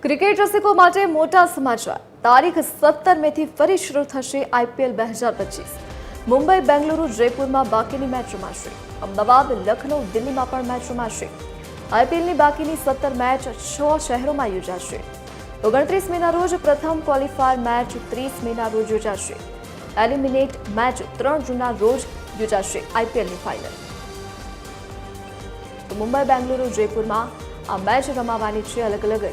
Cricket રસિકો માટે મોટા સમાચાર। તારીખ 17 મેથી ફરી શરૂ થશે આઈપીએલ 2025। મુંબઈ, બેંગલુરુ, જયપુરમાં બાકીની મેચ રમાશે। અમદાવાદ, લખનૌ, દિલ્હીમાં પણ મેચ રમાશે। આઈપીએલની બાકીની 17 મેચ 6 શહેરોમાં યોજાશે। 29 મેના રોજ પ્રથમ ક્વોલિફાયર મેચ, 30 મેના રોજ યોજાશે। એલિમિનેટ મેચ 3 જૂનના રોજ યોજાશે। આઈપીએલની ફાઇનલ મુંબઈ, બેંગલુરુ, જયપુરમાં આ મેચ રમાવાની છે। અલગ અલગ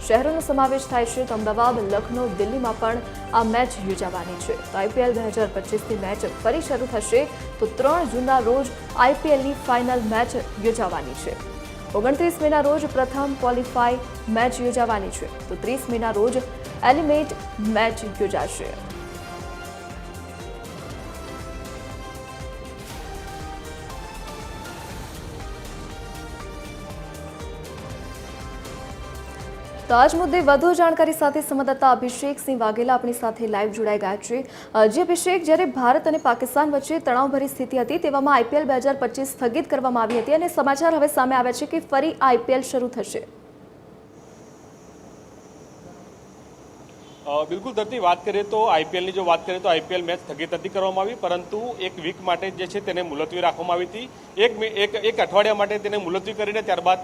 શહેરોનો સમાવેશ થાય છે। તો અમદાવાદ, લખનૌ, દિલ્હીમાં પણ આ મેચ યોજાવાની છે। તો આઈપીએલ 2025ની મેચ ફરી શરૂ થશે। તો 3 જૂનના રોજ આઈપીએલની ફાઇનલ મેચ યોજાવાની છે। 29 મેના રોજ પ્રથમ ક્વોલિફાય મેચ યોજાવાની છે। તો 30 મેના રોજ એલિમિનેટ મેચ યોજાશે। તો આજ મુદ્દે વધુ જાણકારી સાથે સંવાદદાતા અભિષેક સિંહ વાઘેલા આપણી સાથે લાઈવ જોડાઈ ગયા છે। જે અભિષેક, જ્યારે ભારત અને પાકિસ્તાન વચ્ચે તણાવભરી સ્થિતિ હતી તેવામાં આઈપીએલ 2025 સ્થગિત કરવામાં આવી હતી અને સમાચાર હવે સામે આવ્યા છે કે ફરી આઈપીએલ શરૂ થશે। બિલકુલ ધરતી, વાત કરીએ તો આઈપીએલની જો વાત કરીએ તો આઈપીએલ મેચ સ્થગિત નથી કરવામાં આવી, પરંતુ એક વીક માટે જે છે તેને મુલતવી રાખવામાં આવી હતી। એક અઠવાડિયા માટે તેને મુલતવી કરીને ત્યારબાદ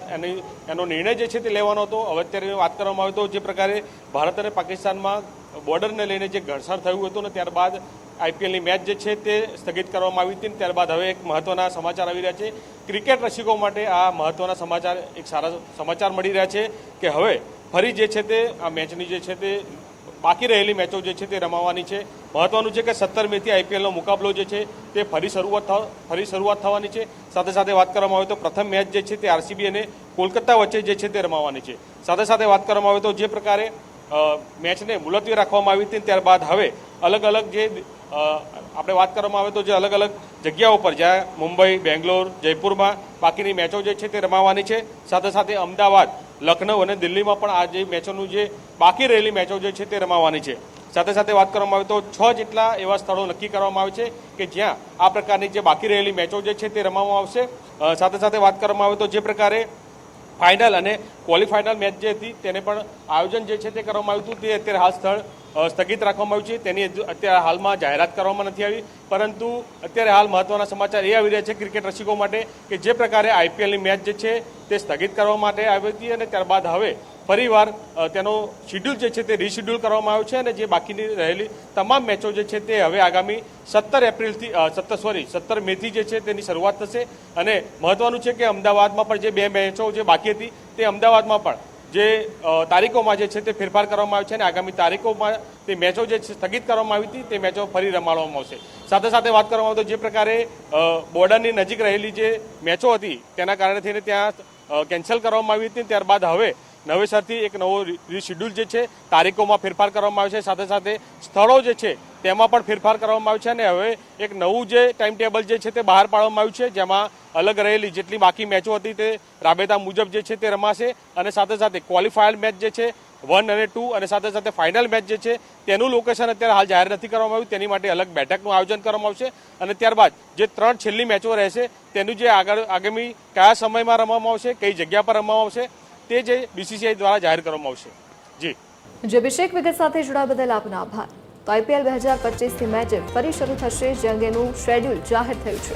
એનો નિર્ણય જે છે તે લેવાનો હતો। હવે અત્યારે વાત કરવામાં આવે તો જે પ્રકારે ભારત અને પાકિસ્તાનમાં બોર્ડરને લઈને જે ઘર્ષણ થયું હતું ને ત્યારબાદ આઈપીએલની મેચ જે છે તે સ્થગિત કરવામાં આવી હતી। ત્યારબાદ હવે એક મહત્વના સમાચાર આવી રહ્યા છે। ક્રિકેટ રસિકો માટે આ મહત્વના સમાચાર, એક સારા સમાચાર મળી રહ્યા છે કે હવે ફરી જે છે તે આ મેચની જે છે તે બાકી રહેલી મેચો જે છે તે રમાવાની છે। મહત્વનું છે કે 17 મેથી આઈપીએલનો મુકાબલો જે છે તે ફરી શરૂઆત થવાની છે। સાથે સાથે વાત કરવામાં આવે તો પ્રથમ મેચ જે છે તે આરસીબી અને કોલકાતા વચ્ચે જે છે તે રમાવાની છે। સાથે સાથે વાત કરવામાં આવે તો જે પ્રકારે મેચને મુલતવી રાખવામાં આવી હતી ત્યારબાદ હવે અલગ અલગ જે આપણે વાત કરવામાં આવે તો જે અલગ અલગ જગ્યાઓ પર જ્યાં મુંબઈ, બેંગ્લોર, જયપુરમાં બાકીની મેચો જે છે તે રમાવાની છે। સાથે સાથે અમદાવાદ, લખનૌ અને દિલ્હીમાં પણ આ જે મેચોનું જે બાકી રહેલી મેચો જે છે તે રમાવાની છે। સાથે સાથે વાત કરવામાં આવે તો 6 જેટલા એવા સ્થળો નક્કી કરવામાં આવે છે કે જ્યાં આ પ્રકારની જે બાકી રહેલી મેચો જે છે તે રમવામાં આવશે। સાથે સાથે વાત કરવામાં આવે તો જે પ્રકારે ફાઇનલ અને ક્વોલિફાઇનલ મેચ જે હતી તેને પણ આયોજન જે છે તે કરવામાં આવ્યું હતું, તે અત્યારે હાલ સ્થળ સ્થગિત રાખવામાં આવ્યું છે। તેની અત્યારે હાલમાં જાહેરાત કરવામાં નથી આવી, પરંતુ અત્યારે હાલ મહત્વના સમાચાર એ આવી રહ્યા છે ક્રિકેટ રસિકો માટે કે જે પ્રકારે આઈપીએલની મેચ જે છે તે સ્થગિત કરવા માટે આવી હતી અને ત્યારબાદ હવે ફરીવાર તેનો શિડ્યુલ જે છે તે રીશિડ્યુલ કરવામાં આવ્યો છે અને જે બાકીની રહેલી તમામ મેચો જે છે તે હવે આગામી 17 મેથી જે છે તેની શરૂઆત થશે। અને મહત્વનું છે કે અમદાવાદમાં પણ જે 2 મેચો જે બાકી હતી તે અમદાવાદમાં પણ જે તારીખોમાં જે છે તે ફેરફાર કરવામાં આવે છે અને આગામી તારીખોમાં તે મેચો જે સ્થગિત કરવામાં આવી હતી તે મેચો ફરી રમાડવામાં આવશે। સાથે સાથે વાત કરવામાં આવે તો જે પ્રકારે બોર્ડરની નજીક રહેલી જે મેચો હતી તેના કારણે થઈને ત્યાં કેન્સલ કરવામાં આવી હતી, ત્યારબાદ હવે નવેસરથી એક નવો રીશિડ્યુલ જે છે તારીખોમાં ફેરફાર કરવામાં આવે છે। સાથે સાથે સ્થળો જે છે તેમાં પણ ફેરફાર કરવામાં આવે છે અને હવે એક નવું જે ટાઈમ ટેબલ જે છે તે બહાર પાડવામાં આવ્યું છે, જેમાં અલગ રહેલી જેટલી બાકી મેચો હતી તે રાબેતા મુજબ જે છે તે રમાશે અને સાથે સાથે ક્વોલિફાયર મેચ જે છે 1 અને 2 અને સાથે સાથે ફાઇનલ મેચ જે છે તેનું લોકેશન અત્યારે હાલ જાહેર નથી કરવામાં આવ્યું। તેની માટે અલગ બેઠકનું આયોજન કરવામાં આવશે અને ત્યારબાદ જે 3 છેલ્લી મેચો રહેશે તેનું જે આગામી કયા સમયમાં રમવામાં આવશે, કઈ જગ્યા પર રમવામાં આવશે તે જે બીસીસીઆઈ દ્વારા જાહેર કરવામાં આવશે। જી અભિષેક, વિગત સાથે જોડાવા બદલ આપનો આભાર। તો આઈપીએલ 2025ની મેચ ફરી શરૂ થશે, જે અંગેનું શેડ્યુલ જાહેર થયું છે।